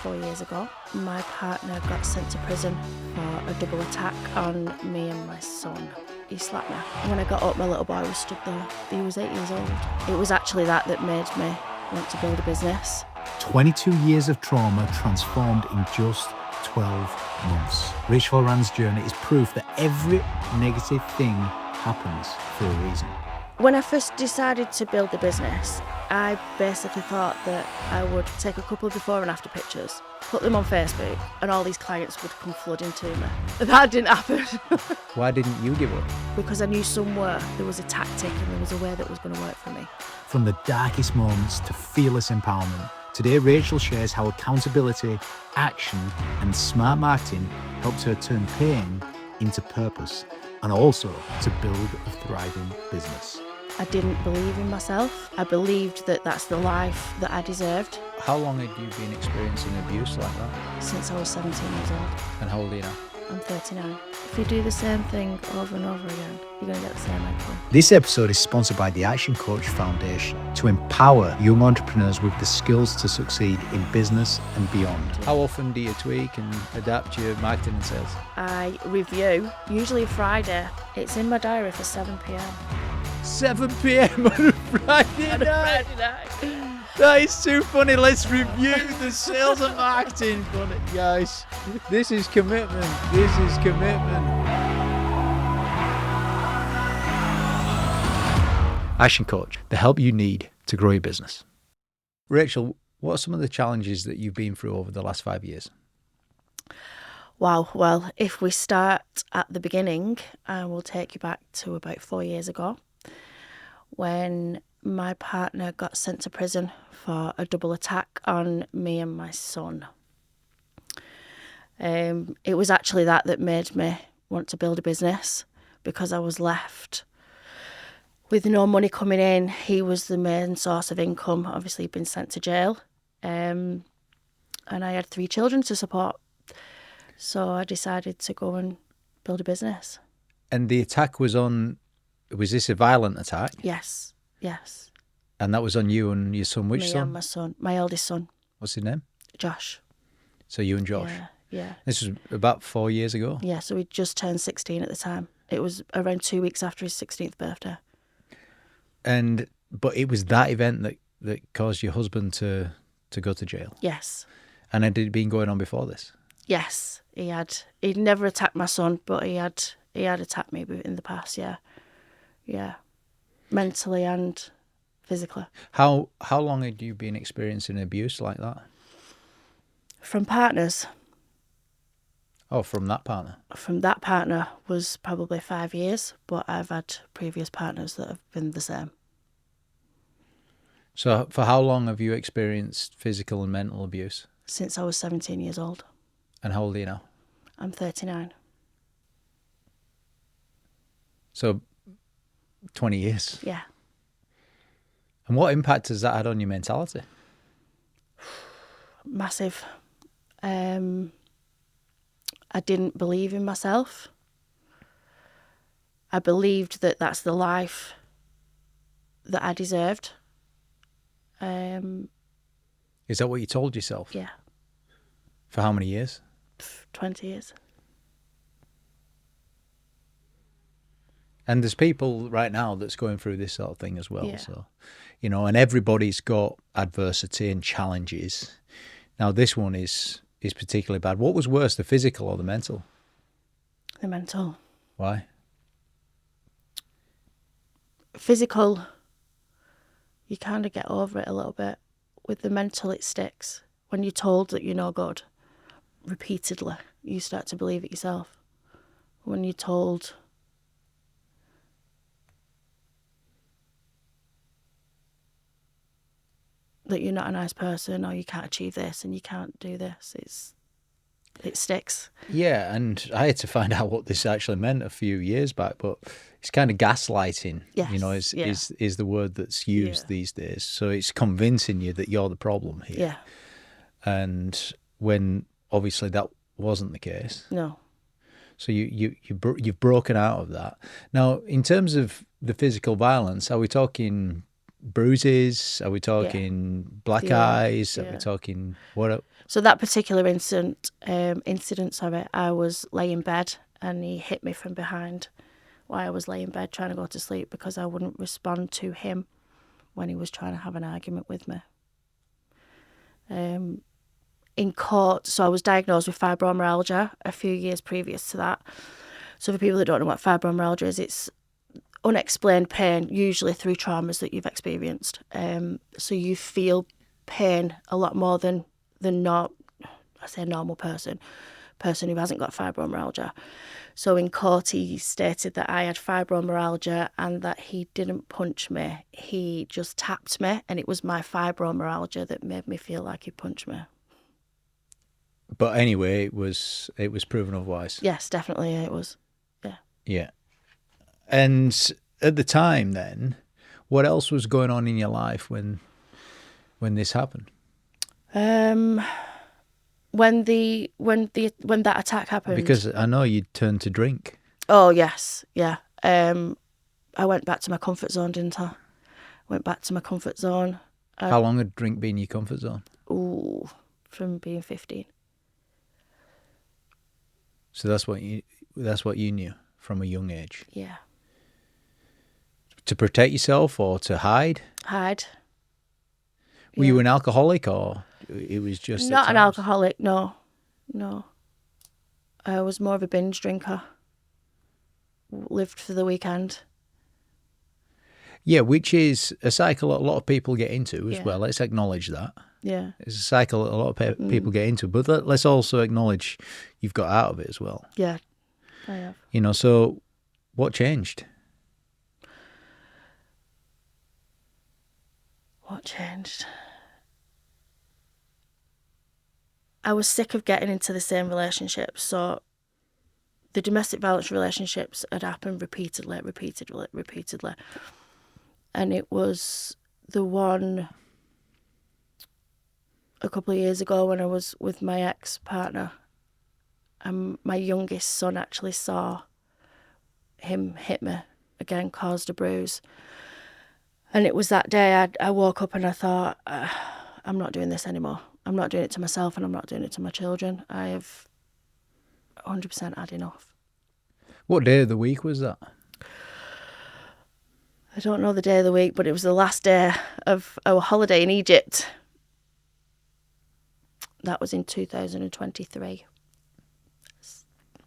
4 years ago. My partner got sent to prison for a double attack on me and my son. He slapped me. When I got up, my little boy was stood there. He was 8 years old. It was actually that made me want to build a business. 22 years of trauma transformed in just 12 months. Rachel Horan's journey is proof that every negative thing happens for a reason. When I first decided to build the business, I basically thought that I would take a couple of before and after pictures, put them on Facebook, and all these clients would come flooding to me. That didn't happen. Why didn't you give up? Because I knew somewhere there was a tactic and there was a way that was going to work for me. From the darkest moments to fearless empowerment, today Rachel shares how accountability, action, and smart marketing helped her turn pain into purpose and also to build a thriving business. I didn't believe in myself. I believed that that's the life that I deserved. How long had you been experiencing abuse like that? Since I was 17 years old. And how old are you now? I'm 39. If you do the same thing over and over again, you're going to get the same outcome. This episode is sponsored by the ActionCOACH Foundation to empower young entrepreneurs with the skills to succeed in business and beyond. How often do you tweak and adapt your marketing and sales? I review, usually Friday. It's in my diary for 7 p.m. 7 p.m. on a Friday night. That is too funny. Let's review the sales and marketing on it, guys. This is commitment. This is commitment. ActionCOACH, the help you need to grow your business. Rachel, what are some of the challenges that you've been through over the last 5 years? Wow. Well, if we start at the beginning, I will take you back to about 4 years ago when my partner got sent to prison for a double attack on me and my son. It was actually that made me want to build a business because I was left with no money coming in. He was the main source of income. Obviously, he'd been sent to jail. And I had 3 children to support. So I decided to go and build a business. And the attack was this a violent attack? Yes. And that was on you and your son. Which Me son? and my son, my eldest son. What's his name? Josh. So you and Josh. Yeah. This was about 4 years ago. Yeah, so he just turned 16 at the time. It was around 2 weeks after his 16th birthday. But it was that event that caused your husband to go to jail. Yes. And had it been going on before this? Yes, he had. He'd never attacked my son, but he had attacked me in the past. Yeah, mentally and physically. How long had you been experiencing abuse like that? From partners. Oh, from that partner? From that partner was probably 5 years, but I've had previous partners that have been the same. So for how long have you experienced physical and mental abuse? Since I was 17 years old. And how old are you now? I'm 39. So 20 years. Yeah. And what impact has that had on your mentality? Massive. I didn't believe in myself. I believed that that's the life that I deserved. Is that what you told yourself? Yeah. For how many years? 20 years. And there's people right now that's going through this sort of thing as well. Yeah. So, and everybody's got adversity and challenges. Now, this one is particularly bad. What was worse, the physical or the mental? The mental. Why? Physical, you kind of get over it a little bit. With the mental, it sticks. When you're told that you're no good, repeatedly, you start to believe it yourself. When you're told that you're not a nice person, or you can't achieve this and you can't do this, it sticks. Yeah, and I had to find out what this actually meant a few years back, but it's kind of gaslighting, Yes, is the word that's used these days. So it's convincing you that you're the problem here. Yeah. And when obviously that wasn't the case. No. So you've broken out of that. Now, in terms of the physical violence, are we talking bruises? Are we talking black Yeah, eyes? Are we yeah. talking what? So that particular incident, I was laying in bed and he hit me from behind while I was laying in bed trying to go to sleep because I wouldn't respond to him when he was trying to have an argument with me. In court, so I was diagnosed with fibromyalgia a few years previous to that. So for people that don't know what fibromyalgia is, it's unexplained pain, usually through traumas that you've experienced. So you feel pain a lot more than I say a normal person who hasn't got fibromyalgia. So in court, he stated that I had fibromyalgia and that he didn't punch me. He just tapped me, and it was my fibromyalgia that made me feel like he punched me. But anyway, it was proven otherwise. Yes, definitely, it was. Yeah. Yeah. And at the time, then, what else was going on in your life when this happened? When that attack happened. Because I know you turned to drink. Oh yes, yeah. I went back to my comfort zone, didn't I? Went back to my comfort zone. How long had drink been your comfort zone? Ooh, from being 15. So that's what you knew from a young age. Yeah. To protect yourself or to hide? Hide. Were you an alcoholic or it was just not an alcoholic? No. I was more of a binge drinker. Lived for the weekend. Yeah, which is a cycle a lot of people get into as well. Let's acknowledge that. Yeah. It's a cycle a lot of people get into, but let's also acknowledge you've got out of it as well. Yeah, I have. You know, so what changed? What changed? I was sick of getting into the same relationships. So the domestic violence relationships had happened repeatedly. And it was the one a couple of years ago when I was with my ex-partner, and my youngest son actually saw him hit me again, caused a bruise. And it was that day I woke up and I thought, I'm not doing this anymore. I'm not doing it to myself and I'm not doing it to my children. I have 100% had enough. What day of the week was that? I don't know the day of the week, but it was the last day of our holiday in Egypt. That was in 2023.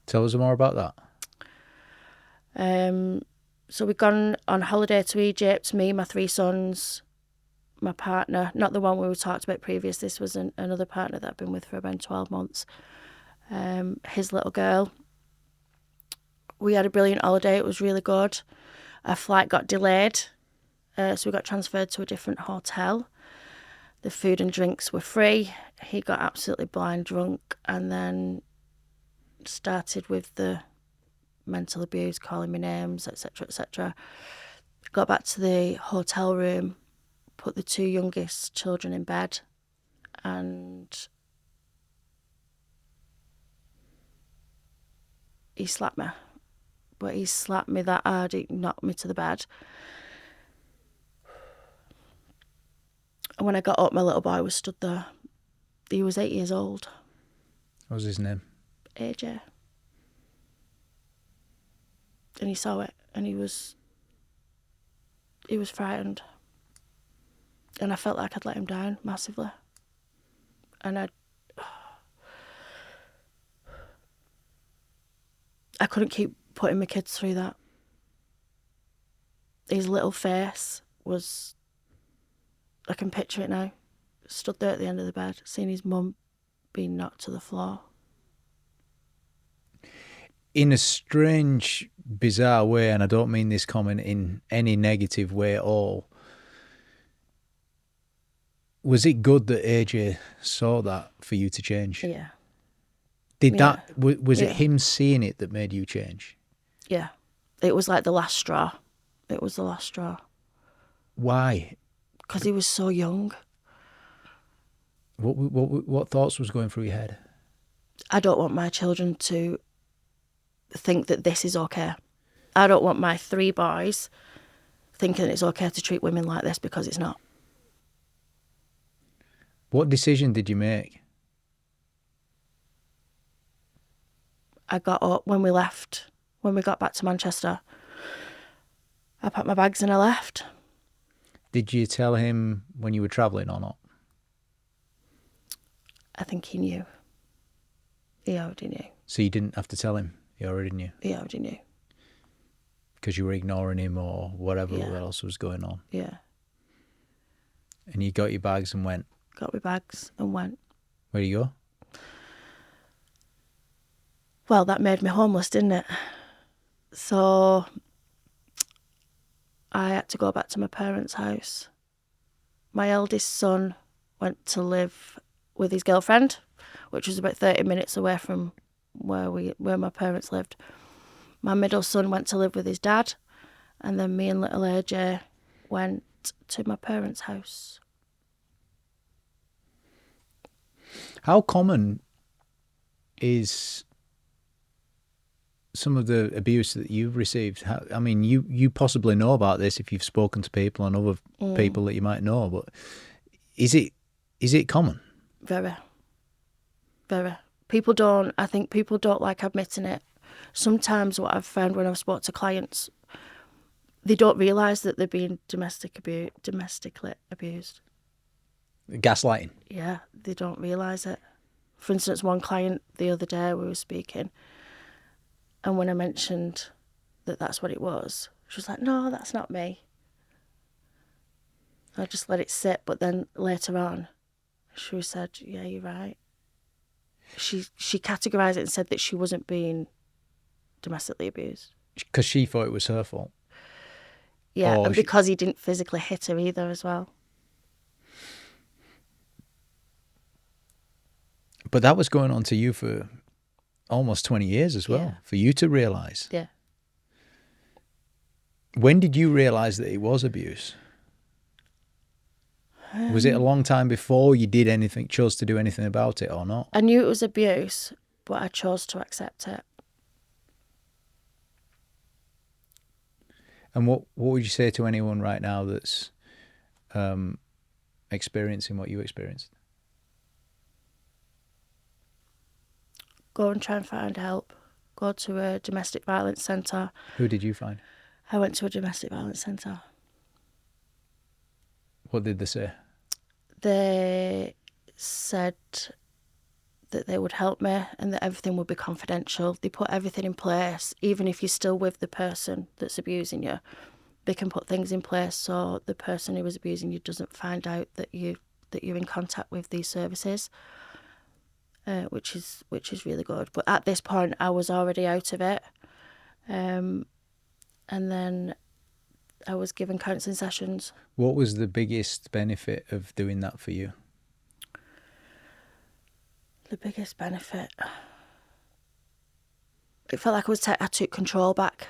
Tell us more about that. So we'd gone on holiday to Egypt, me, my 3 sons, my partner, not the one we talked about previous, this was another partner that I've been with for about 12 months, his little girl. We had a brilliant holiday, it was really good. Our flight got delayed, so we got transferred to a different hotel. The food and drinks were free. He got absolutely blind drunk and then started with the mental abuse, calling me names, etc., etc. Got back to the hotel room, put the 2 youngest children in bed, and he slapped me. But he slapped me that hard, he knocked me to the bed. And when I got up, my little boy was stood there. He was 8 years old. What was his name? AJ. And he saw it, and he was frightened. And I felt like I'd let him down massively. And I couldn't keep putting my kids through that. His little face was, I can picture it now, stood there at the end of the bed, seeing his mum being knocked to the floor. In a strange, bizarre way, and I don't mean this comment in any negative way at all, was it good that AJ saw that for you to change? Yeah. Was it him seeing it that made you change? Yeah. It was like the last straw. It was the last straw. Why? Because he was so young. What thoughts was going through your head? I don't want my children to think that this is okay. I don't want my 3 boys thinking it's okay to treat women like this because it's not. What decision did you make? I got up when we got back to Manchester. I packed my bags and I left. Did you tell him when you were travelling or not? I think he knew. He already knew. So you didn't have to tell him? He already knew? He already knew. Because you were ignoring him or whatever Yeah. else was going on? Yeah. And you got your bags and went? Got my bags and went. Where do you go? Well, that made me homeless, didn't it? So I had to go back to my parents' house. My eldest son went to live with his girlfriend, which was about 30 minutes away from where my parents lived. My middle son went to live with his dad, and then me and little AJ went to my parents' house. How common is some of the abuse that you've received? I mean, you possibly know about this if you've spoken to people and other people that you might know, but is it common? Very. Very. I think people don't like admitting it. Sometimes what I've found when I've spoken to clients, they don't realise that they're being domestically abused. Gaslighting? Yeah, they don't realise it. For instance, one client the other day we were speaking, and when I mentioned that that's what it was, she was like, "No, that's not me." I just let it sit, but then later on, she said, "Yeah, you're right." She categorised it and said that she wasn't being domestically abused. Because she thought it was her fault? Yeah, Or and because he didn't physically hit her either as well. But that was going on to you for almost 20 years as well, Yeah. for you to realise. Yeah. When did you realise that it was abuse? Was it a long time before you chose to do anything about it or not? I knew it was abuse, but I chose to accept it. And what would you say to anyone right now that's experiencing what you experienced? Go and try and find help. Go to a domestic violence centre. Who did you find? I went to a domestic violence centre. What did they say? They said that they would help me and that everything would be confidential. They put everything in place. Even if you're still with the person that's abusing you, they can put things in place so the person who was abusing you doesn't find out that you're in contact with these services, which is really good. But at this point, I was already out of it, and then I was given counselling sessions. What was the biggest benefit of doing that for you? The biggest benefit, it felt like I took control back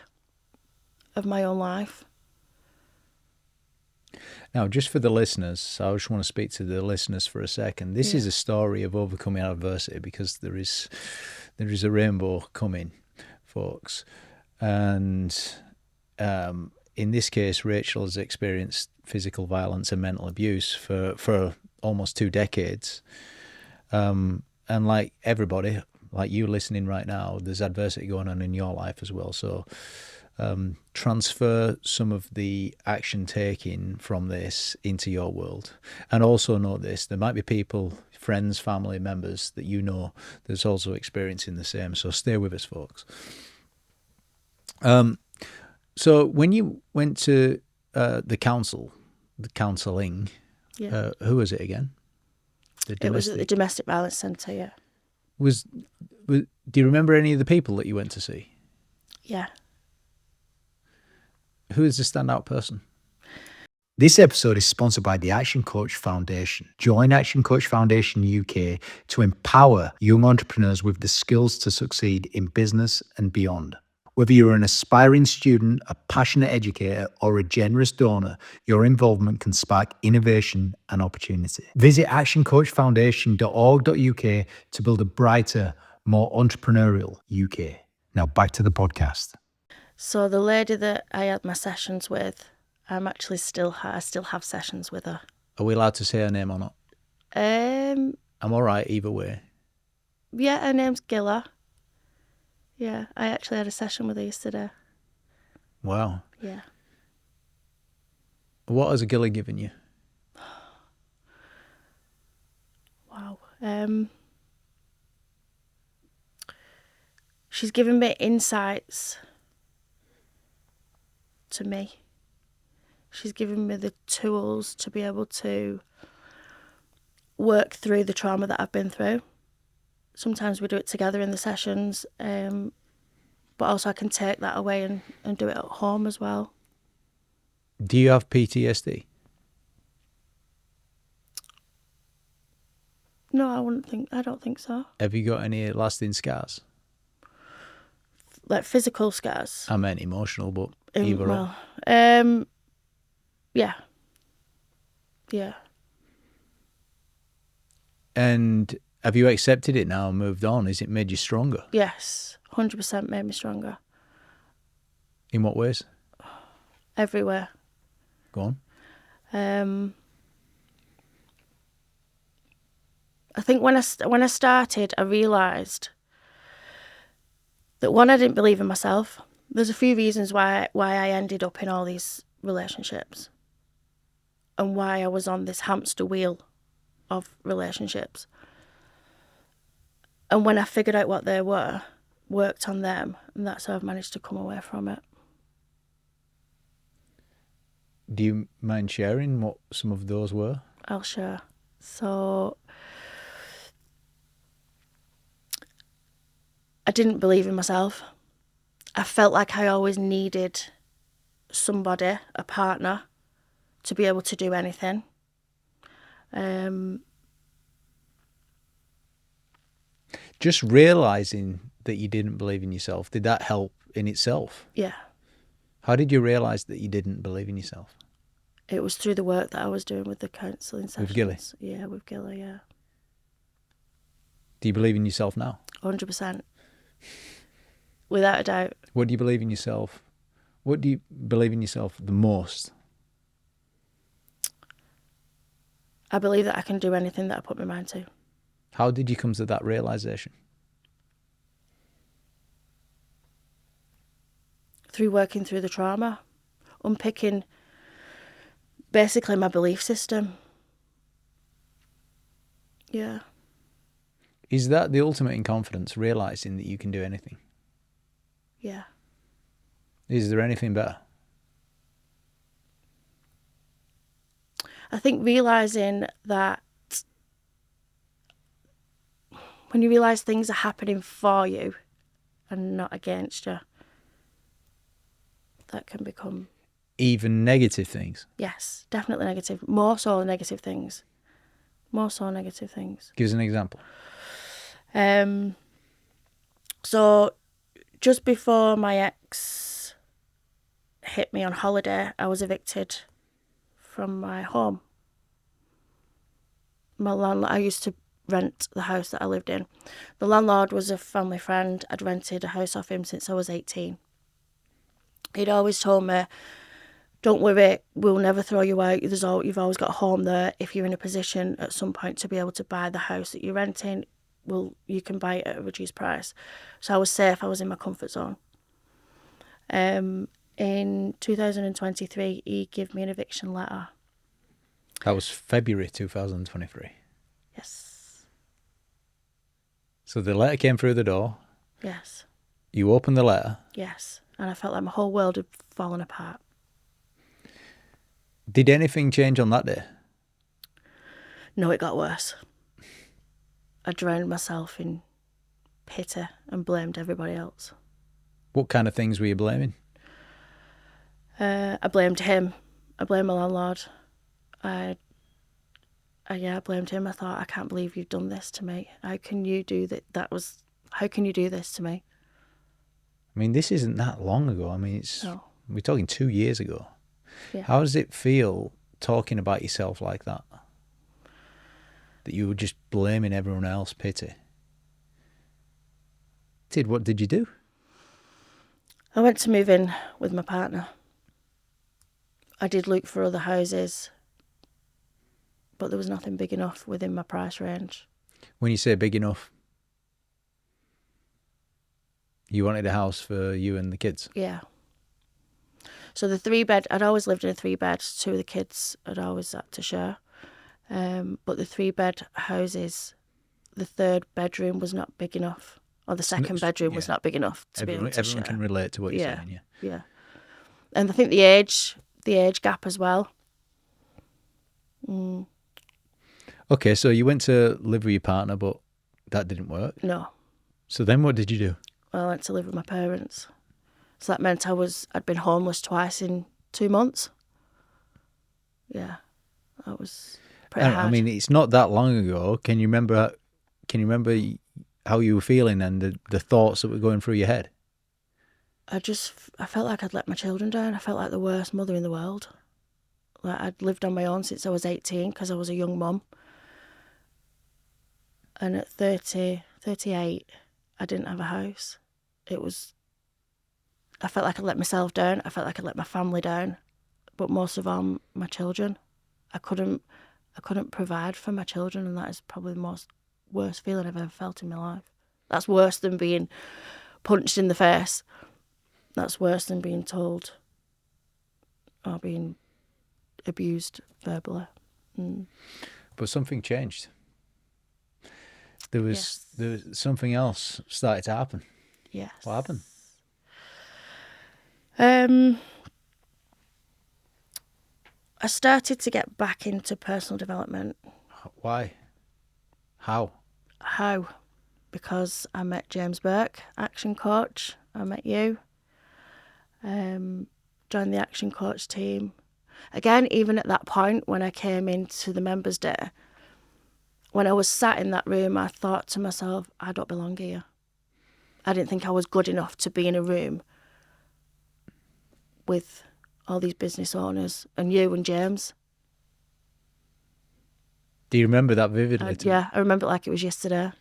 of my own life. Now, just for the listeners, I just want to speak to the listeners for a second. This is a story of overcoming adversity, because there is a rainbow coming, folks. And in this case, Rachel has experienced physical violence and mental abuse for almost 2 decades. And like everybody, like you listening right now, there's adversity going on in your life as well. So transfer some of the action taking from this into your world. And also know this, there might be people, friends, family members that you know that's also experiencing the same. So stay with us, folks. So when you went to the counselling, who was it again? It was at the domestic violence centre, yeah. Do you remember any of the people that you went to see? Yeah. Who is the standout person? This episode is sponsored by the ActionCOACH Foundation. Join ActionCOACH Foundation UK to empower young entrepreneurs with the skills to succeed in business and beyond. Whether you're an aspiring student, a passionate educator, or a generous donor, your involvement can spark innovation and opportunity. Visit actioncoachfoundation.org.uk to build a brighter, more entrepreneurial UK. Now back to the podcast. So the lady that I had my sessions with, I still have sessions with her. Are we allowed to say her name or not? Um, I'm all right either way. yeah, her name's Gilla. Yeah, I actually had a session with her yesterday. Wow. Yeah. What has Gilly given you? Wow. She's given me insights to me. She's given me the tools to be able to work through the trauma that I've been through. Sometimes we do it together in the sessions, but also I can take that away and do it at home as well. Do you have PTSD? No, I don't think so. Have you got any lasting scars? Like physical scars. I meant emotional, but either or. Yeah. Yeah. And have you accepted it now and moved on? Has it made you stronger? Yes. 100% made me stronger. In what ways? Everywhere. Go on. I think when I started, I realised that one, I didn't believe in myself. There's a few reasons why I ended up in all these relationships and why I was on this hamster wheel of relationships. And when I figured out what they were, worked on them, and that's how I've managed to come away from it. Do you mind sharing what some of those were? I'll share. So I didn't believe in myself. I felt like I always needed somebody, a partner, to be able to do anything. Just realising that you didn't believe in yourself, did that help in itself? Yeah. How did you realise that you didn't believe in yourself? It was through the work that I was doing with the counselling sessions. With Gilly? Yeah, with Gilly, yeah. Do you believe in yourself now? 100%. Without a doubt. What do you believe in yourself? What do you believe in yourself the most? I believe that I can do anything that I put my mind to. How did you come to that realisation? Through working through the trauma, unpicking basically my belief system. Yeah. Is that the ultimate in confidence, realising that you can do anything? Yeah. Is there anything better? I think realising that when you realise things are happening for you and not against you, that can become... Even negative things? Yes, definitely negative. More so negative things. More so negative things. Give us an example. So just before my ex hit me on holiday, I was evicted from my home. My landlord, I used to rent the house that I lived in. The landlord was a family friend. I'd rented a house off him since I was 18. He'd always told me, don't worry, we'll never throw you out. You've always got a home there. If you're in a position at some point to be able to buy the house that you're renting, you can buy it at a reduced price. So I was safe. I was in my comfort zone. In 2023, he gave me an eviction letter. That was February 2023. Yes. So the letter came through the door. Yes. You opened the letter. Yes. And I felt like my whole world had fallen apart. Did anything change on that day? No, it got worse. I drowned myself in pity and blamed everybody else. What kind of things were you blaming? I blamed him. I blamed my landlord. I blamed him. I thought, I can't believe you've done this to me. How can you do that? How can you do this to me? I mean, this isn't that long ago. I mean, we're talking 2 years ago. Yeah. How does it feel talking about yourself like that? That you were just blaming everyone else, pity. What did you do? I went to move in with my partner. I did look for other houses, but there was nothing big enough within my price range. When you say big enough, you wanted a house for you and the kids? Yeah. So the 3-bed, I'd always lived in a 3-bed. 2 of the kids I'd always had to share. But the 3-bed houses, the 3rd bedroom was not big enough, or the 2nd bedroom was not big enough to be able to share. Everyone can relate to what you're saying, yeah. Yeah. And I think the age gap as well. Okay, so you went to live with your partner, but that didn't work. No. So then what did you do? I went to live with my parents. So that meant I'd been homeless twice in 2 months. Yeah, that was pretty hard. I mean, it's not that long ago. Can you remember how you were feeling and the thoughts that were going through your head? I felt like I'd let my children down. I felt like the worst mother in the world. Like I'd lived on my own since I was 18 because I was a young mum. And at 38, I didn't have a house. I felt like I'd let myself down. I felt like I'd let my family down. But most of all, my children. I couldn't provide for my children, and that is probably the worst feeling I've ever felt in my life. That's worse than being punched in the face. That's worse than being told or being abused verbally. But something changed. There was something else started to happen. Yes. What happened? I started to get back into personal development. Why? How? Because I met James Burke, ActionCOACH. I met you. Joined the ActionCOACH team. Again, even at that point when I came into the members' day, when I was sat in that room, I thought to myself, I don't belong here. I didn't think I was good enough to be in a room with all these business owners and you and James. Do you remember that vividly? Yeah, I remember it like it was yesterday.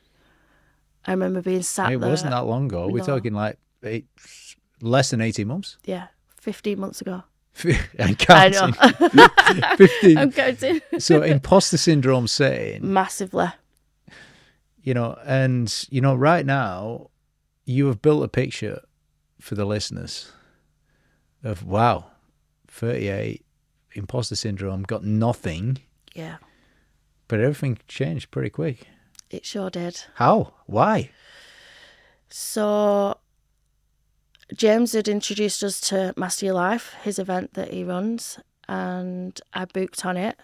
I remember being sat there. It wasn't that long ago. We're talking like less than 18 months. Yeah, 15 months ago. I'm counting. I know. 15. I'm counting. So imposter syndrome setting. Massively. Right now, you have built a picture for the listeners of, wow, 38, imposter syndrome, got nothing. Yeah. But everything changed pretty quick. It sure did. How? Why? So James had introduced us to Master Your Life, his event that he runs, and I booked on it.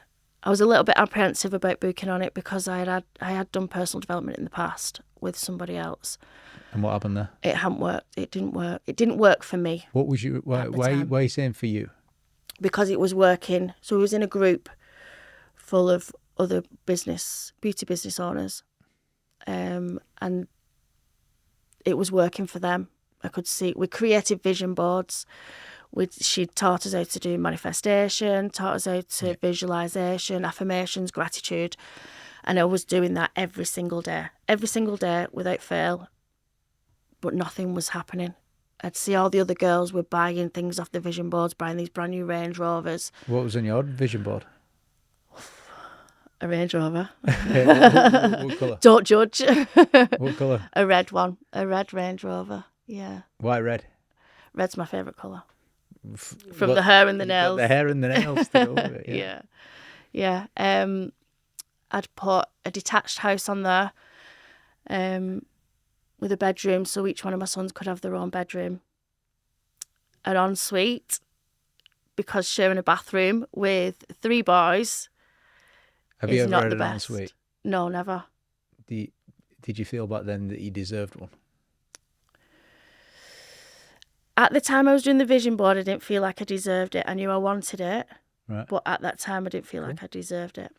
I was a little bit apprehensive about booking on it because I had done personal development in the past with somebody else. And what happened there? It hadn't worked. It didn't work. It didn't work for me. What was you? Why are you saying for you? Because it was working. So we was in a group full of other beauty business owners, and it was working for them. I could see we created vision boards. She taught us how to do manifestation, taught us how to visualization, affirmations, gratitude, and I was doing that every single day without fail. But nothing was happening. I'd see all the other girls were buying things off the vision boards, buying these brand new Range Rovers. What was on your vision board? A Range Rover. What colour? Don't judge. What colour? A red one. A red Range Rover. Yeah. Why red? Red's my favourite colour. From the hair and the nails. The hair and the nails to go with it. Yeah. Yeah. I'd put a detached house on there with a bedroom, so each one of my sons could have their own bedroom. An ensuite, because sharing a bathroom with 3 boys Have you is ever not had the an best. ensuite? No, never. Did you feel back then that you deserved one? At the time I was doing the vision board, I didn't feel like I deserved it. I knew I wanted it, Right. but at that time I didn't feel like I deserved it.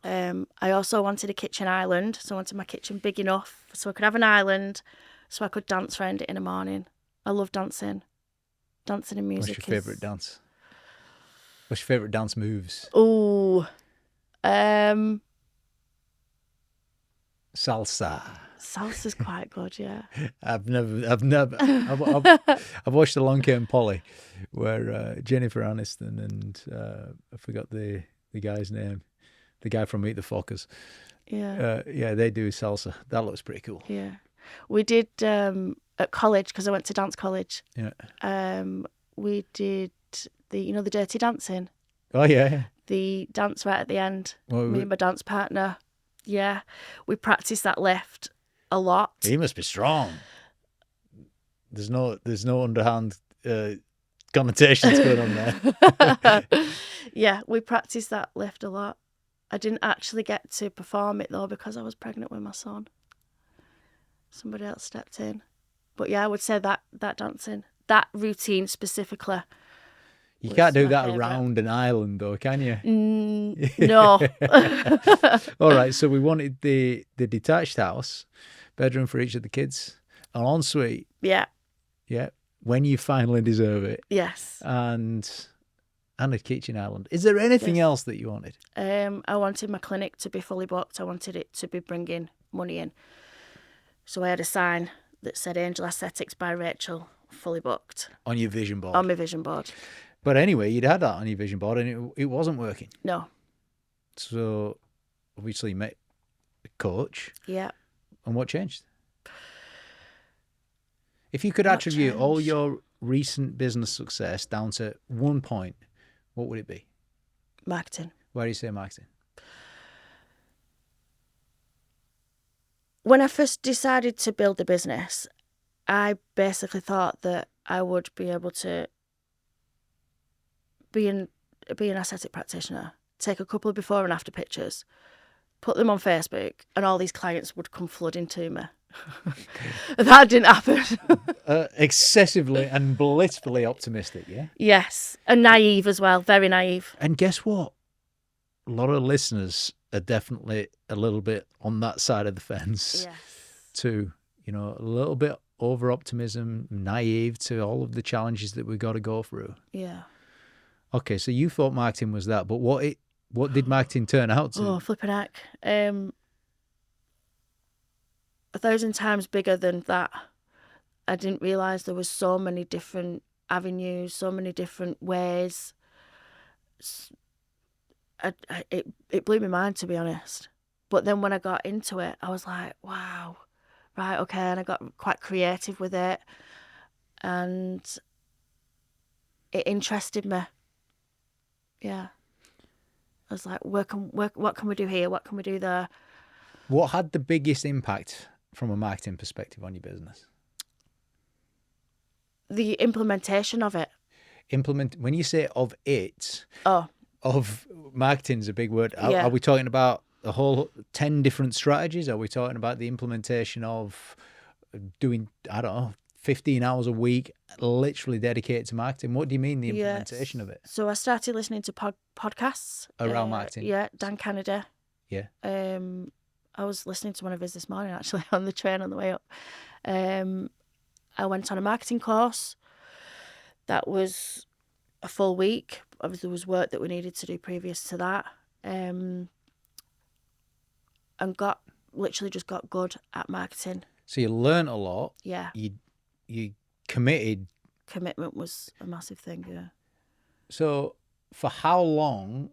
I also wanted a kitchen island, so I wanted my kitchen big enough so I could have an island, so I could dance around it in the morning. I love dancing. Dancing and music. What's your favourite dance? What's your favourite dance moves? Ooh. Salsa. Salsa's quite good, yeah. I've watched The Long Game Polly, where Jennifer Aniston and I forgot the guy's name, the guy from Meet the Fockers. Yeah. Yeah, they do salsa. That looks pretty cool. Yeah. We did at college, because I went to dance college. Yeah. We did the dirty dancing. Oh yeah. The dance right at the end. Well, Me and my dance partner. Yeah. We practiced that lift a lot. He must be strong. There's no underhand connotations going on there. Yeah, we practiced that lift a lot. I didn't actually get to perform it though because I was pregnant with my son. Somebody else stepped in. But yeah, I would say that dancing, that routine specifically. You can't do that favourite. around an island though, can you? No. All right, so we wanted the detached house, bedroom for each of the kids, an ensuite. Yeah. Yeah, when you finally deserve it. Yes. And a kitchen island. Is there anything else that you wanted? I wanted my clinic to be fully booked. I wanted it to be bringing money in. So I had a sign that said Angel Aesthetics by Rachel, fully booked. On your vision board? On my vision board. But anyway, you'd had that on your vision board and it wasn't working. No. So obviously you met a coach. Yeah. And what changed? If you could attribute all your recent business success down to one point, what would it be? Marketing. Why do you say marketing? When I first decided to build the business, I basically thought that I would be able to be an aesthetic practitioner, take a couple of before and after pictures, put them on Facebook, and all these clients would come flooding to me. That didn't happen. Excessively and blissfully optimistic, yeah? Yes, and naive as well, very naive. And guess what? A lot of listeners are definitely a little bit on that side of the fence too. You know, a little bit over optimism, naive to all of the challenges that we've got to go through. Yeah. Okay, so you thought marketing was that, but what did marketing turn out to? Oh, flipping heck. 1,000 times bigger than that. I didn't realise there was so many different avenues, so many different ways. It blew my mind, to be honest. But then when I got into it, I was like, wow, right, okay. And I got quite creative with it. And it interested me. Yeah. I was like, what can we do here? What can we do there? What had the biggest impact from a marketing perspective on your business? The implementation of it. When you say of it, of marketing's a big word. Are we talking about the whole 10 different strategies? Are we talking about the implementation of doing, 15 hours a week, literally dedicated to marketing? What do you mean, the implementation of it? So I started listening to podcasts. Around marketing? Yeah, Dan Kennedy. Yeah. I was listening to one of his this morning, actually, on the train on the way up. I went on a marketing course. That was a full week. Obviously, there was work that we needed to do previous to that. And literally just got good at marketing. So you learnt a lot. Yeah. You committed. Commitment was a massive thing, yeah. So for how long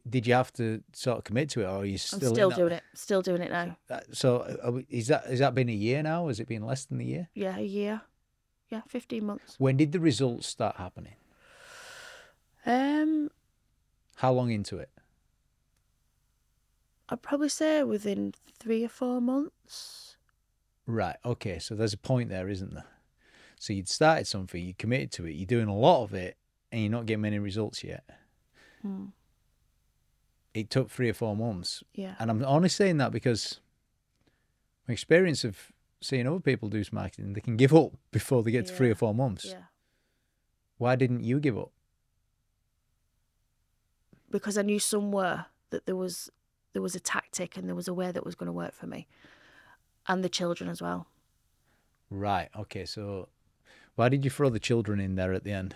did you have to sort of commit to it, or are you still? I'm still doing it. Still doing it now. So has that been a year now? Has it been less than a year? Yeah, a year. Yeah, 15 months. When did the results start happening? How long into it? I'd probably say within 3 or 4 months. Right. Okay. So there's a point there, isn't there? So you'd started something, you committed to it, you're doing a lot of it, and you're not getting many results yet. It took 3 or 4 months. Yeah. And I'm only saying that because my experience of seeing other people do marketing, they can give up before they get to 3 or 4 months. Yeah. Why didn't you give up? Because I knew somewhere that there was a tactic and there was a way that was going to work for me and the children as well. Right. Okay. So why did you throw the children in there at the end?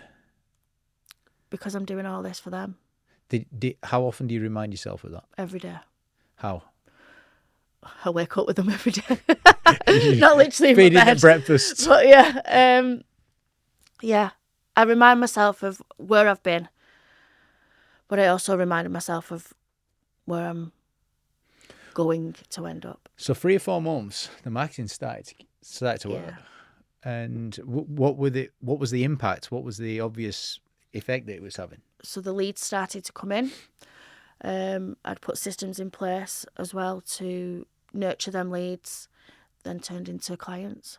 Because I'm doing all this for them. How often do you remind yourself of that? Every day. How? I wake up with them every day. Not literally in my Feeding bed. at breakfast. But yeah, I remind myself of where I've been, but I also reminded myself of where I'm going to end up. So 3 or 4 months, the marketing started to work. Yeah. And what was the impact? What was the obvious effect that it was having? So the leads started to come in. I'd put systems in place as well to nurture them leads, then turned into clients.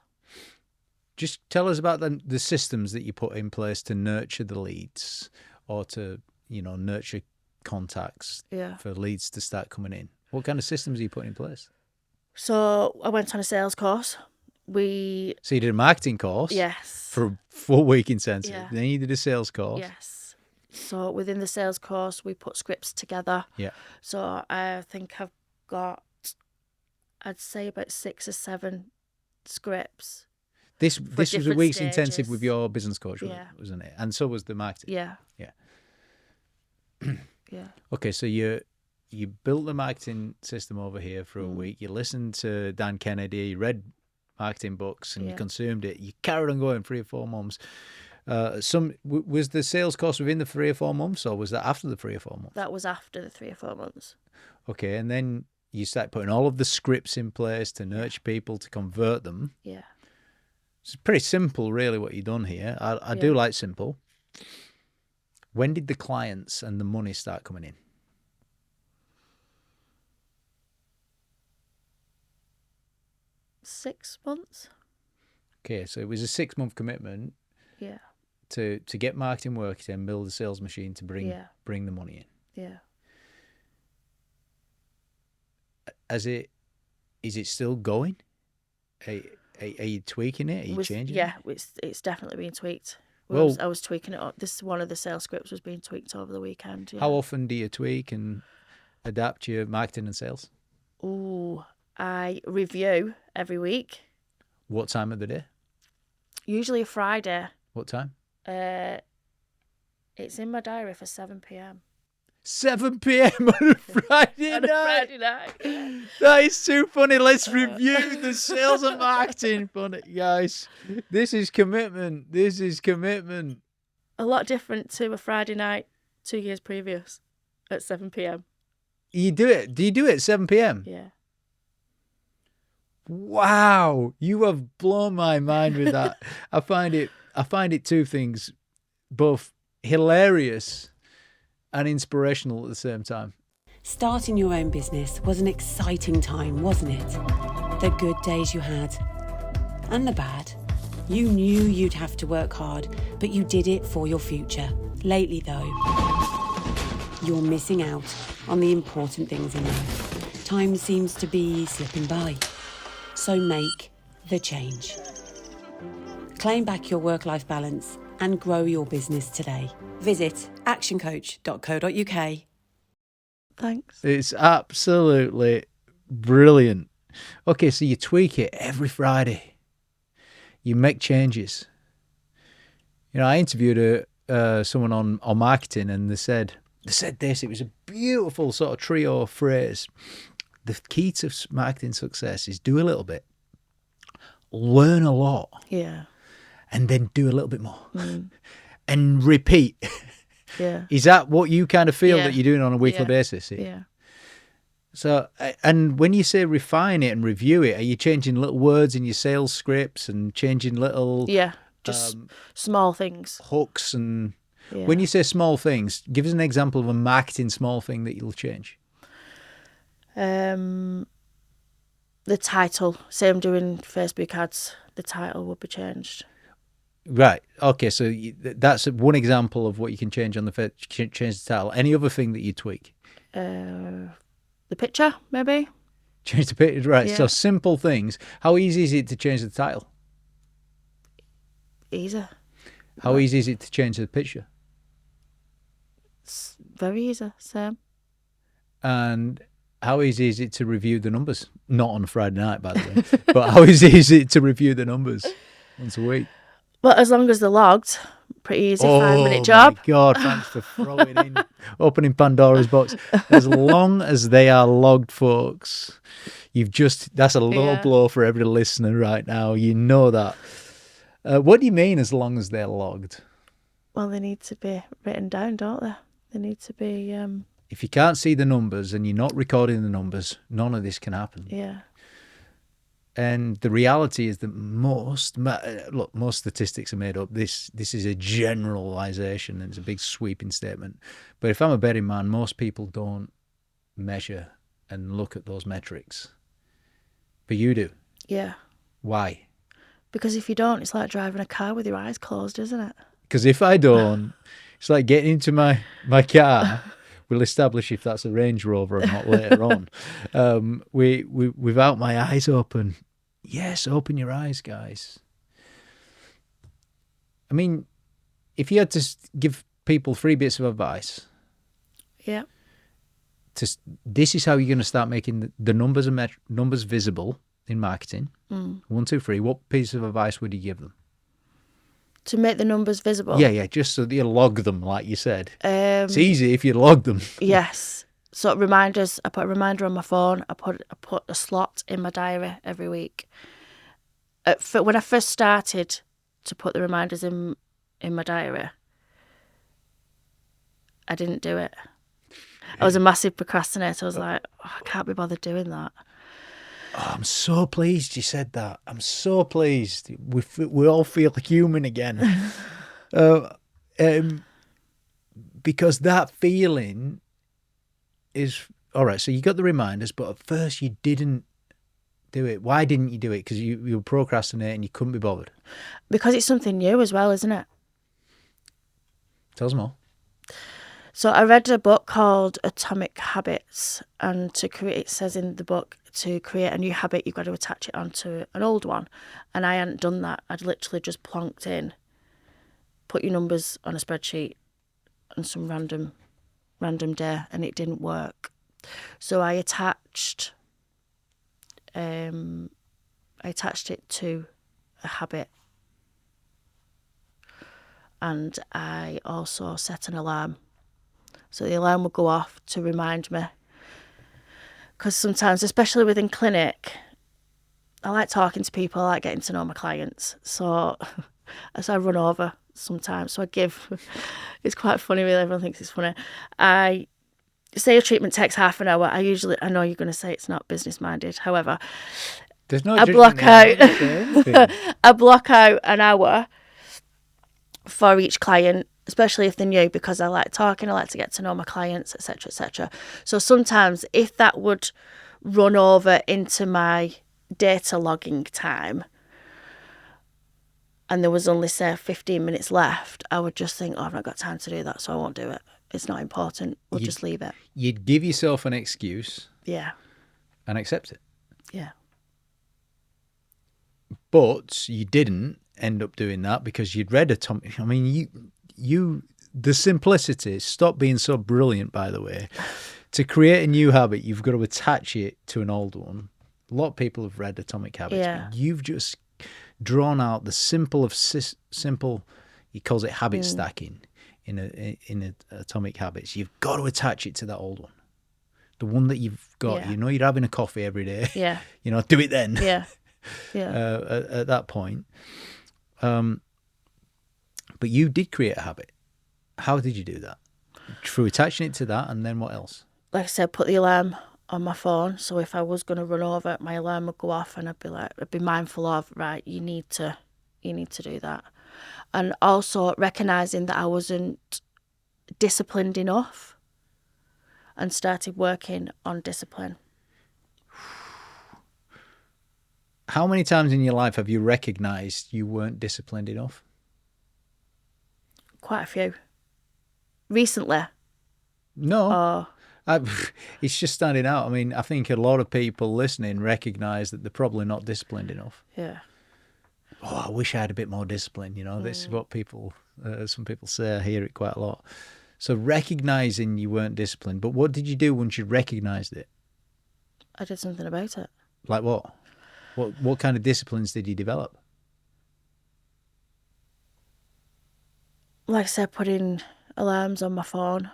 Just tell us about the systems that you put in place to nurture the leads, or to, nurture contacts for leads to start coming in. What kind of systems are you putting in place? So I went on a sales course. So you did a marketing course? Yes. For a 4-week intensive. Yeah. Then you did a sales course? Yes. So within the sales course, we put scripts together. Yeah. So I think I've got, I'd say about 6 or 7 scripts. This was a week's stages. intensive with your business coach, Yeah. wasn't it? And so was the marketing. Yeah. Yeah. Yeah. Okay, so you built the marketing system over here for a week. You listened to Dan Kennedy, you read marketing books, and you consumed it. You carried on going 3 or 4 months. Was the sales course within the 3 or 4 months, or was that after the 3 or 4 months? That was after the 3 or 4 months. Okay, and then you start putting all of the scripts in place to nurture people, to convert them. Yeah. It's pretty simple, really, what you've done here. I do like simple. When did the clients and the money start coming in? 6 months. Okay, so it was a 6-month commitment. Yeah. To get marketing working and build a sales machine to bring the money in. Yeah. Is it still going? Are you tweaking it? Are you changing it? Yeah, it's definitely been tweaked. Well, I was tweaking it up. This one of the sales scripts was being tweaked over the weekend. Yeah. How often do you tweak and adapt your marketing and sales? Ooh, I review every week. What time of the day? Usually a Friday. What time? It's in my diary for 7 p.m. 7 p.m. on a Friday night. That is too funny. Let's review the sales and marketing fun, guys. This is commitment. A lot different to a Friday night 2 years previous at 7 p.m. You do it. Do you do it at 7 p.m.? Yeah. Wow, you have blown my mind with that. I find it 2 things, both hilarious and inspirational at the same time. Starting your own business was an exciting time, wasn't it? The good days you had and the bad. You knew you'd have to work hard, but you did it for your future. Lately, though, you're missing out on the important things in life. Time seems to be slipping by. So make the change. Claim back your work-life balance and grow your business today. Visit actioncoach.co.uk. Thanks. It's absolutely brilliant. Okay, so you tweak it every Friday. You make changes. I interviewed someone on marketing, and they said this. It was a beautiful sort of trio phrase. The key to marketing success is do a little bit, learn a lot, and then do a little bit more, and repeat. Yeah. Is that what you kind of feel that you're doing on a weekly basis? Yeah. So, and when you say refine it and review it, are you changing little words in your sales scripts and changing little just small things, hooks? And when you say small things, give us an example of a marketing small thing that you'll change. The title. Say I'm doing Facebook ads, the title would be changed. Right. Okay. So that's one example of what you can change on the change the title. Any other thing that you tweak? The picture, maybe. Change the picture. Right. Yeah. So simple things. How easy is it to change the title? Easy. How easy is it to change the picture? It's very easy. Same. And how easy is it to review the numbers? Not on a Friday night, by the way. But how easy is it to review the numbers once a week? But as long as they're logged, pretty easy, Oh 5-minute job. my God, thanks for throwing in, opening Pandora's box. As long as they are logged, folks, that's a low Yeah. blow for every listener right now. You know that. What do you mean as long as they're logged? Well, they need to be written down, don't they? They need to be, If you can't see the numbers and you're not recording the numbers, none of this can happen. yeah. And the reality is that most statistics are made up. This is a generalization and it's a big sweeping statement. But if I'm a betting man, most people don't measure and look at those metrics. But you do. Yeah. Why? Because if you don't, it's like driving a car with your eyes closed, isn't it? Because if I don't, it's like getting into my car. We'll establish if that's a Range Rover or not later on. Without my eyes open. Yes, open your eyes, guys. I mean, if you had to give people 3 bits of advice, Yeah. this is how you're going to start making the numbers and numbers visible in marketing. 1, 2, 3. What piece of advice would you give them? To make the numbers visible. Yeah, just so that you log them, like you said. It's Um, easy if you log them. yes. So reminders. I put a reminder on my phone. I put a slot in my diary every week. When I first started to put the reminders in my diary, I didn't do it. I was a massive procrastinator. I was like, oh, I can't be bothered doing that. Oh, I'm so pleased you said that. I'm so pleased. We all feel human again. Because that feeling is, all right, so you got the reminders, but at first you didn't do it. Why didn't you do it? Because you were procrastinating and you couldn't be bothered. Because it's something new as well, isn't it? Tell us more. So I read a book called Atomic Habits, and it says in the book, to create a new habit, you've got to attach it onto an old one. And I hadn't done that. I'd literally just plonked in, put your numbers on a spreadsheet on some random day, and it didn't work. So I attached it to a habit. And I also set an alarm. So the alarm would go off to remind me. Because sometimes, especially within clinic, I like talking to people, I like getting to know my clients. So as I run over sometimes, so I give, it's quite funny, really, everyone thinks it's funny. I say a treatment takes half an hour. I know you're going to say it's not business minded. However, There's no I block out an hour for each client, especially if they're new, because I like talking, I like to get to know my clients, etc., etc. So sometimes if that would run over into my data logging time and there was only, say, 15 minutes left, I would just think, oh, I've not got time to do that, so I won't do it. It's not important. We'll just leave it. You'd give yourself an excuse. Yeah. And accept it. Yeah. But you didn't end up doing that because you'd read Atomic. I mean, the simplicity, stop being so brilliant, by the way. To create a new habit, you've got to attach it to an old one. A lot of people have read Atomic Habits. Yeah. But you've just drawn out the simple, he calls it habit stacking in Atomic Habits. You've got to attach it to that old one. The one that you've got. Yeah. You know you're having a coffee every day. Yeah. Do it then. Yeah. Yeah. At that point. But you did create a habit. How did you do that? Through attaching it to that, and then what else? Like I said, put the alarm on my phone. So if I was going to run over, my alarm would go off, and I'd be mindful of, right, you need to do that. And also recognising that I wasn't disciplined enough and started working on discipline. How many times in your life have you recognised you weren't disciplined enough? Quite a few. Recently. No. It's just standing out. I mean, I think a lot of people listening recognise that they're probably not disciplined enough. Yeah. Oh, I wish I had a bit more discipline. This is what some people say. I hear it quite a lot. So recognising you weren't disciplined. But what did you do once you recognised it? I did something about it. Like what? What kind of disciplines did you develop? like I said, putting alarms on my phone,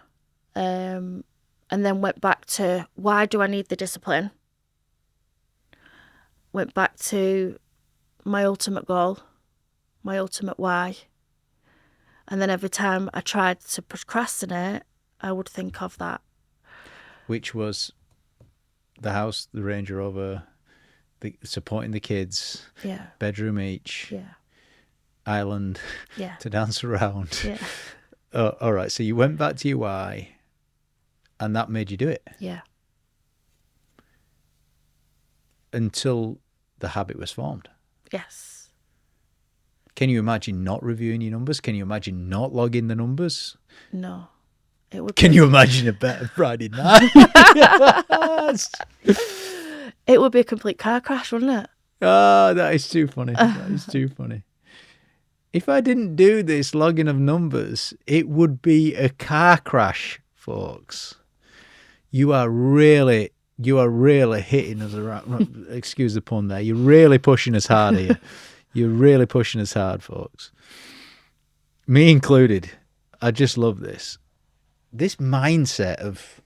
and then went back to why do I need the discipline? Went back to my ultimate goal, my ultimate why. And then every time I tried to procrastinate, I would think of that. Which was the house, the Range Rover, supporting the kids, Yeah. bedroom each, Yeah. island Yeah. to dance around. Yeah. All right, so you went back to your why, and that made you do it Yeah. until the habit was formed. Yes. Can you imagine not reviewing your numbers? Can you imagine not logging the numbers? No. It would Can be, you imagine a better Friday night? It would be a complete car crash, wouldn't it? Oh, that is too funny. That is too funny. If I didn't do this logging of numbers, it would be a car crash, folks. You are really hitting us around. Excuse the pun there. You're really pushing us hard here. You're really pushing us hard, folks. Me included. I just love this. This mindset of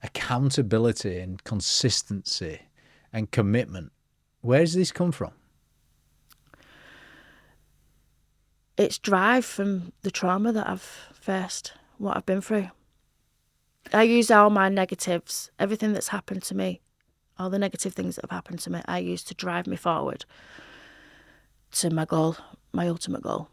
accountability and consistency and commitment. Where does this come from? It's drive from the trauma that I've faced, what I've been through. I use all my negatives, everything that's happened to me, all the negative things that have happened to me, I use to drive me forward to my goal, my ultimate goal.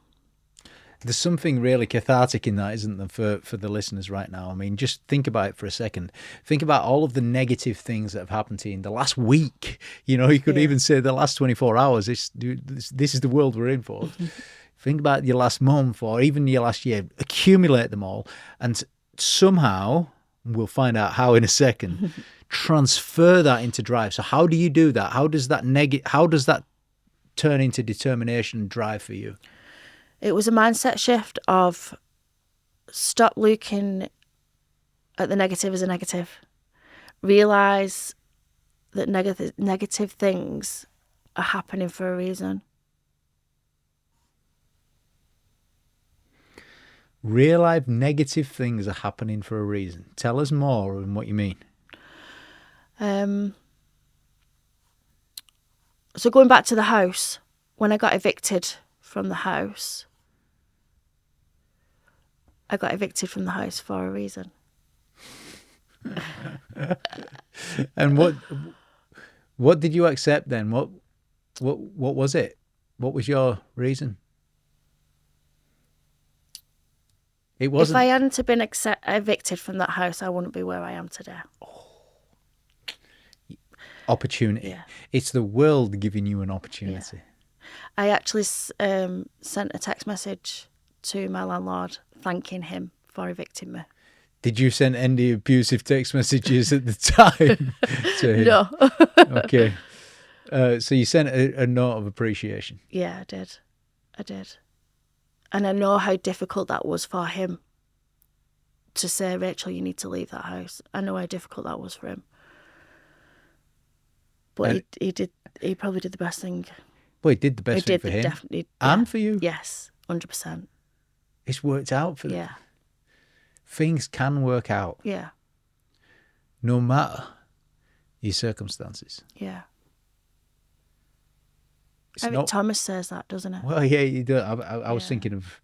There's something really cathartic in that, isn't there, for the listeners right now? I mean, just think about it for a second. Think about all of the negative things that have happened to you in the last week. You know, you could even say the last 24 hours. This is the world we're in for. Think about your last month or even your last year. Accumulate them all and somehow, we'll find out how in a second, transfer that into drive. So how do you do that? How does that turn into determination and drive for you? It was a mindset shift of stop looking at the negative as a negative. Realise that negative things are happening for a reason. Realize negative things are happening for a reason. Tell us more on what you mean. So going back to the house, when I got evicted from the house, I got evicted from the house for a reason. And what did you accept then? What was it? What was your reason? It wasn't. If I hadn't been evicted from that house, I wouldn't be where I am today. Opportunity. Yeah. It's the world giving you an opportunity. Yeah. I actually sent a text message to my landlord thanking him for evicting me. Did you send any abusive text messages at the time to him? No. Okay. So you sent a note of appreciation. Yeah, I did. And I know how difficult that was for him to say, Rachel, you need to leave that house. I know how difficult that was for him. But he probably did the best thing. Well, he did the best thing for him. Definitely. And for you. Yes, 100%. It's worked out for them. Yeah. Things can work out. Yeah. No matter your circumstances. Yeah. It's I think not, Thomas says that, doesn't it? well, yeah, you do. I was thinking of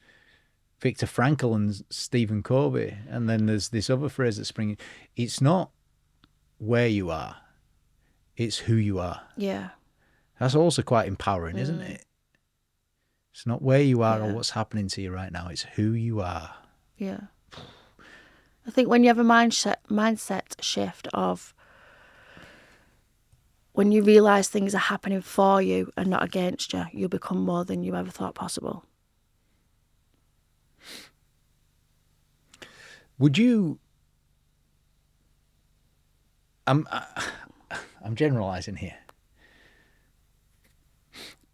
Viktor Frankl and Stephen Covey, and then there's this other phrase that's springing. It's not where you are, it's who you are. Yeah. That's also quite empowering, isn't it? It's not where you are or Yeah. what's happening to you right now, it's who you are. Yeah. I think when you have a mindset shift of when you realise things are happening for you and not against you, you'll become more than you ever thought possible. Would you... I'm generalising here.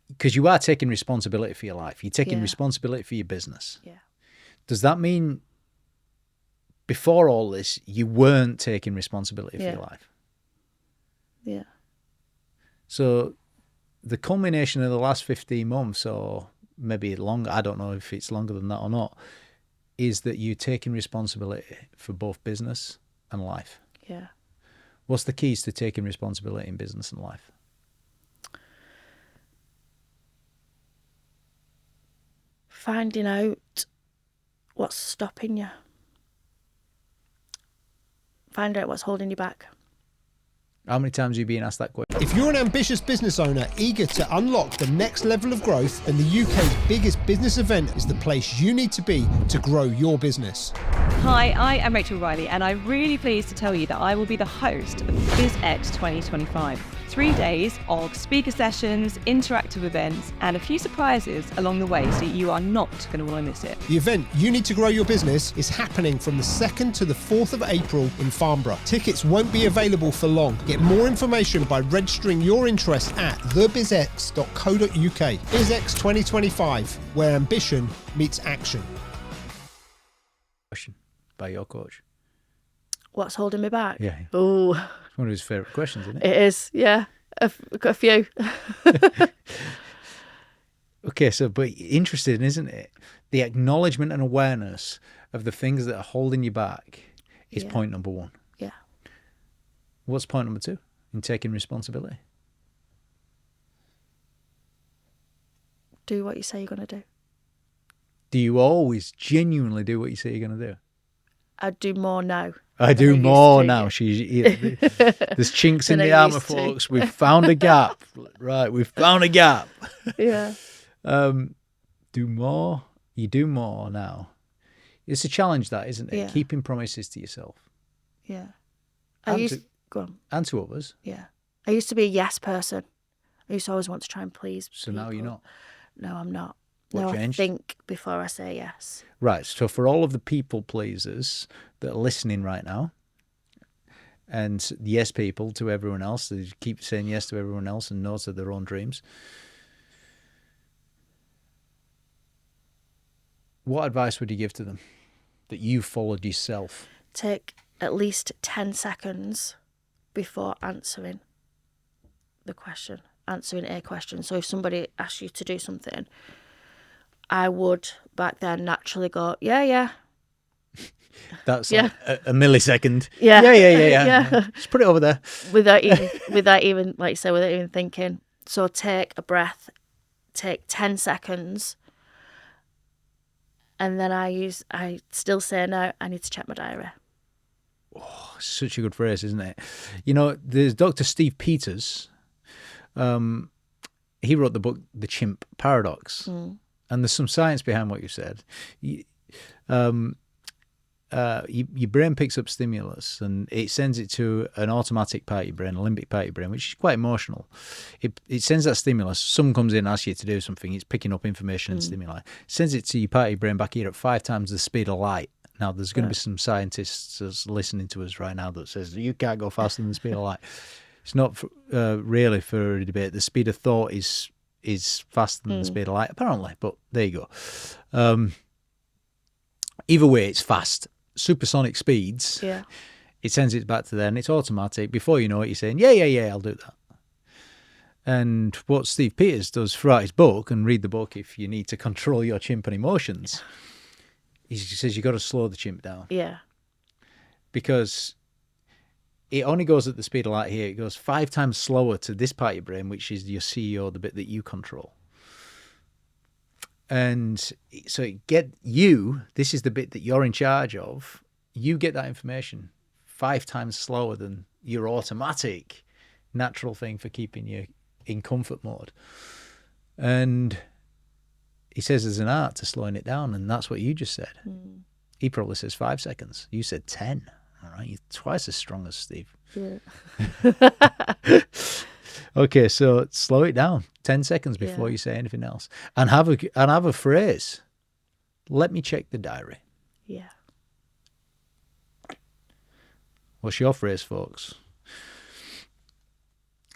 Because you are taking responsibility for your life. You're taking responsibility for your business. Yeah. Does that mean before all this, you weren't taking responsibility for your life? Yeah. So the culmination of the last 15 months or maybe longer, I don't know if it's longer than that or not, is that you're taking responsibility for both business and life. Yeah. What's the keys to taking responsibility in business and life? Finding out what's stopping you. Find out what's holding you back. How many times have you been asked that question? If you're an ambitious business owner eager to unlock the next level of growth, then the UK's biggest business event is the place you need to be to grow your business. Hi, I am Rachel Riley, and I'm really pleased to tell you that I will be the host of BizX 2025. 3 days of speaker sessions, interactive events, and a few surprises along the way, so you are not going to want to miss it. The event You Need to Grow Your Business is happening from the 2nd to the 4th of April in Farnborough. Tickets won't be available for long. Get more information by registering your interest at thebizx.co.uk. BizX 2025, where ambition meets action. Question by your coach. What's holding me back? Yeah. Oh, It's one of his favourite questions, isn't it? it is. Yeah. I've got a few. Okay, so, but interesting, isn't it? The acknowledgement and awareness of the things that are holding you back is point number one. Yeah. What's point number two in taking responsibility? Do what you say you're going to do. Do you always genuinely do what you say you're going to do? I'd do more now. I do used more to, now. yeah. There's chinks in Than the I armour, used to. folks. We've found a gap. Right, we've found a gap. Yeah. Do more. You do more now. It's a challenge, that, isn't it? Yeah. Keeping promises to yourself Yeah. Go on. and to others. Yeah. I used to be a yes person. I used to always want to try and please So now you're people. not. No, I'm not. What No, changed? I think before I say yes. Right. So for all of the people pleasers that are listening right now, and the yes people to everyone else, they keep saying yes to everyone else and no to their own dreams, what advice would you give to them that you followed yourself? Take at least 10 seconds before answering a question. So if somebody asks you to do something, I would back then naturally go, yeah. That's Yeah. like a millisecond. Yeah. Yeah. Just put it over there. without even like you say, without even thinking. So take a breath, take 10 seconds, and then I still say no, I need to check my diary. Such a good phrase, isn't it? You know, there's Dr. Steve Peters. He wrote the book The Chimp Paradox, and there's some science behind what you said. Your brain picks up stimulus and it sends it to an automatic part of your brain, a limbic part of your brain, which is quite emotional. It sends that stimulus. Someone comes in and asks you to do something. It's picking up information and stimuli. Sends it to your part of your brain back here at 5 times the speed of light. Now, there's going to be some scientists that's listening to us right now that says, you can't go faster than the speed of light. It's not really for a debate. The speed of thought is faster than the speed of light, apparently, but there you go. Either way, it's fast. Supersonic speeds. Yeah. It sends it back to there and it's automatic. Before you know it, you're saying, yeah, I'll do that. And what Steve Peters does throughout his book, and read the book if you need to control your chimp and emotions, he says you've got to slow the chimp down. Yeah. Because it only goes at the speed of light here. It goes 5 times slower to this part of your brain, which is your CEO, the bit that you control. And so this is the bit that you're in charge of. You get that information 5 times slower than your automatic natural thing for keeping you in comfort mode. And he says there's an art to slowing it down, and that's what you just said. He probably says 5 seconds. You said 10. All right, you're twice as strong as Steve. Yeah. Okay, so slow it down 10 seconds before you say anything else, and have a phrase. Let me check the diary. Yeah. What's your phrase, folks?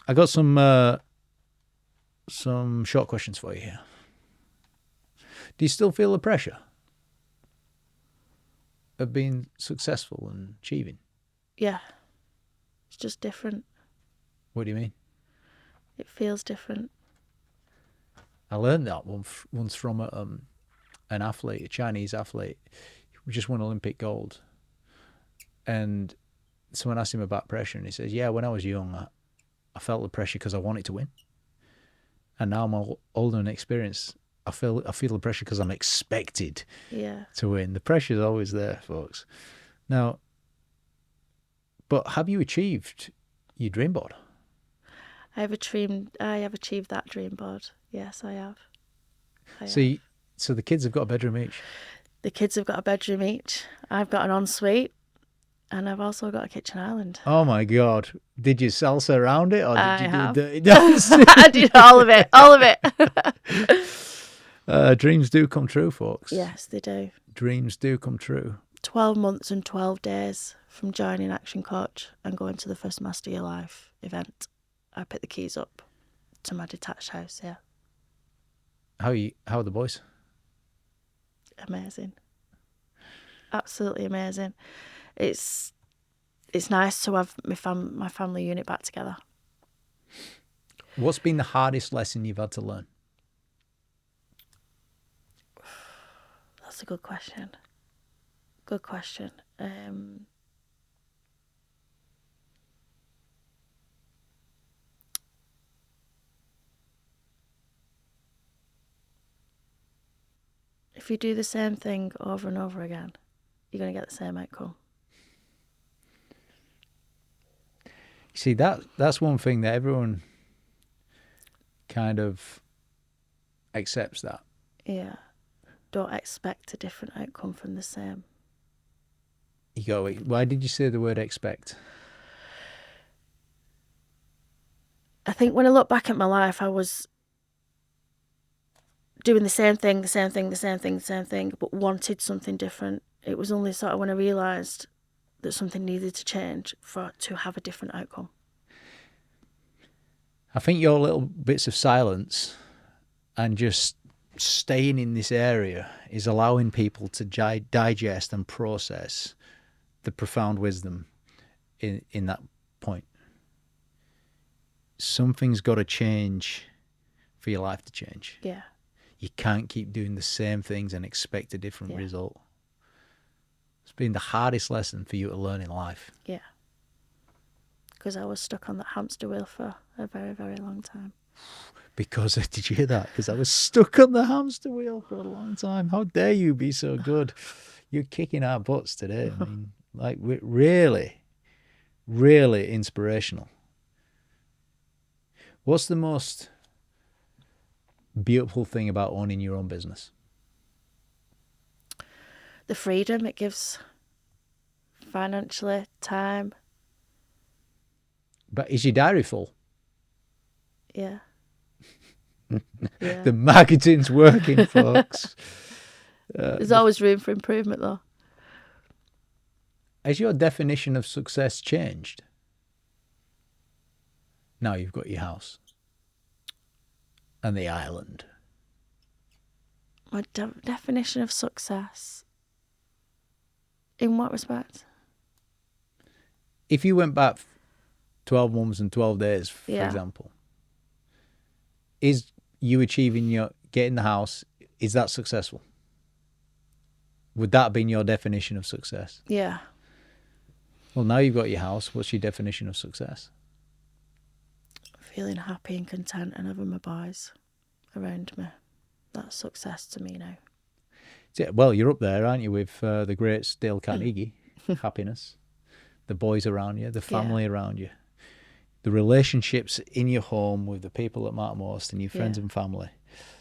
I got some short questions for you here. Do you still feel the pressure of being successful and achieving? Yeah. It's just different. What do you mean? It feels different. I learned that once from an athlete, a Chinese athlete, who just won Olympic gold. And someone asked him about pressure, and he says, yeah, when I was young, I felt the pressure because I wanted to win. And now I'm older and experienced, I feel the pressure because I'm expected to win. The pressure's always there, folks. Now, but have you achieved your dream board? I have achieved that dream board. Yes, I have. So the kids have got a bedroom each? The kids have got a bedroom each. I've got an ensuite, and I've also got a kitchen island. Oh my God. Did you salsa around it, or did you have. do a dirty dance? I did all of it. All of it. Dreams do come true, folks. Yes, they do. Dreams do come true. 12 months and 12 days from joining ActionCOACH and going to the first Master Your Life event. I picked the keys up to my detached house, yeah. How are the boys? Amazing. Absolutely amazing. It's nice to have my family unit back together. What's been the hardest lesson you've had to learn? That's a good question. Good question. If you do the same thing over and over again, you're going to get the same outcome. See, that's one thing that everyone kind of accepts that. Yeah. Don't expect a different outcome from the same. You go, why did you say the word expect? I think when I look back at my life, I was doing the same thing, but wanted something different. It was only sort of when I realised that something needed to change to have a different outcome. I think your little bits of silence and just staying in this area is allowing people to digest and process the profound wisdom in that point. Something's got to change for your life to change. Yeah. You can't keep doing the same things and expect a different result. It's been the hardest lesson for you to learn in life. Yeah. Because I was stuck on that hamster wheel for a very, very long time. Because, did you hear that? Because I was stuck on the hamster wheel for a long time. How dare you be so good? You're kicking our butts today. I mean, like, we're really, really inspirational. What's the most beautiful thing about owning your own business? The freedom it gives financially, time. But is your diary full? Yeah. The marketing's working, folks. There's always room for improvement, though. Has your definition of success changed? Now you've got your house and the island. My definition of success? In what respect? If you went back 12 months and 12 days, for example, is you achieving getting the house, is that successful? Would that have been your definition of success? Yeah. Well, now you've got your house. What's your definition of success? Feeling happy and content and having my boys around me. That's success to me now. Well, you're up there, aren't you, with the great Dale Carnegie, happiness, the boys around you, the family around you, the relationships in your home with the people that matter most and your friends and family.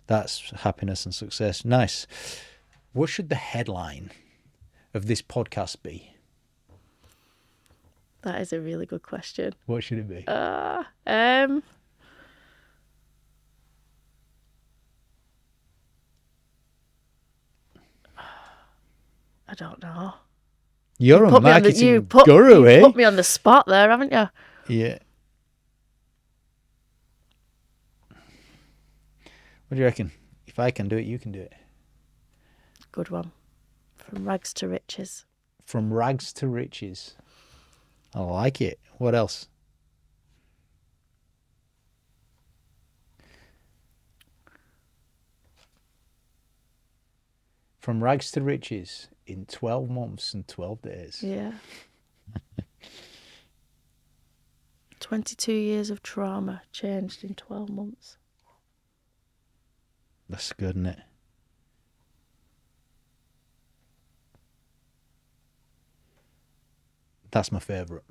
That's happiness and success. Nice. What should the headline of this podcast be? That is a really good question. What should it be? I don't know. You're a marketing guru, you eh? put me on the spot there, haven't you? Yeah. What do you reckon? If I can do it, you can do it. Good one. From rags to riches. From rags to riches. I like it. What else? from rags to riches in 12 months and 12 days. Yeah. 22 years of trauma changed in 12 months. That's good, isn't it? That's my favourite.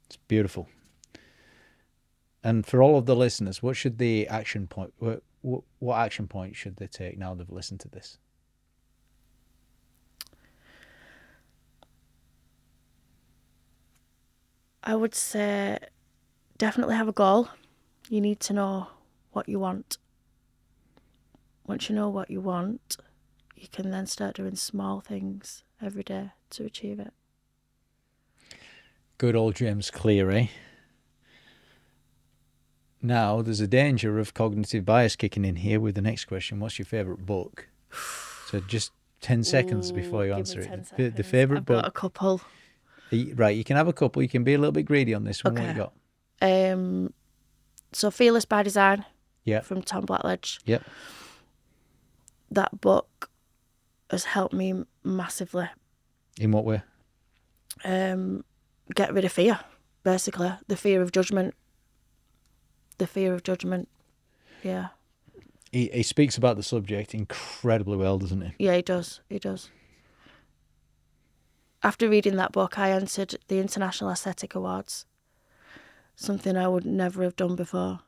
It's beautiful. And for all of the listeners, what should the action point? What action point should they take now they've listened to this? I would say definitely have a goal. You need to know what you want. Once you know what you want, you can then start doing small things every day to achieve it. Good old James Cleary. Now, there's a danger of cognitive bias kicking in here with the next question. What's your favourite book? So just 10 seconds before you answer it. The favourite book. I've got a couple. Right, you can have a couple. You can be a little bit greedy on this one. Okay. What you got? So Fearless by Design. Yeah. From Tom Blackledge. Yep. That book has helped me massively. In what way? Get rid of fear, basically. The fear of judgment. Yeah. He speaks about the subject incredibly well, doesn't he? Yeah, he does. After reading that book, I entered the International Aesthetic Awards, something I would never have done before.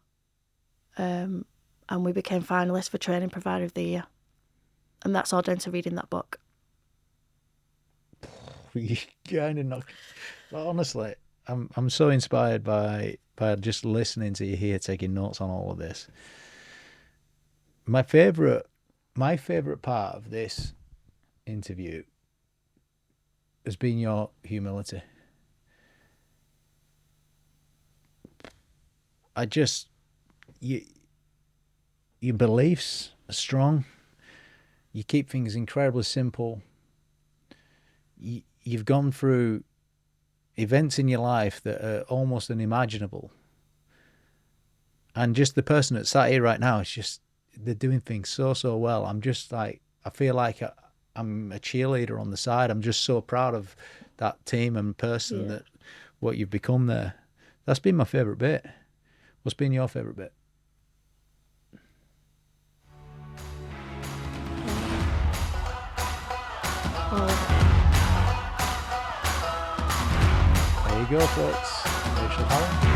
And we became finalists for Training Provider of the Year. And that's all down to reading that book. You kind of knocked. But honestly, I'm so inspired by just listening to you here, taking notes on all of this. My favorite part of this interview has been your humility. Your beliefs are strong. You keep things incredibly simple. You've gone through events in your life that are almost unimaginable. And just the person that's sat here right now, it's just, they're doing things so well. I'm just like, I feel like I'm a cheerleader on the side. I'm just so proud of that team and person that what you've become there. That's been my favourite bit. What's been your favourite bit? There you go, folks. Rachel Horan.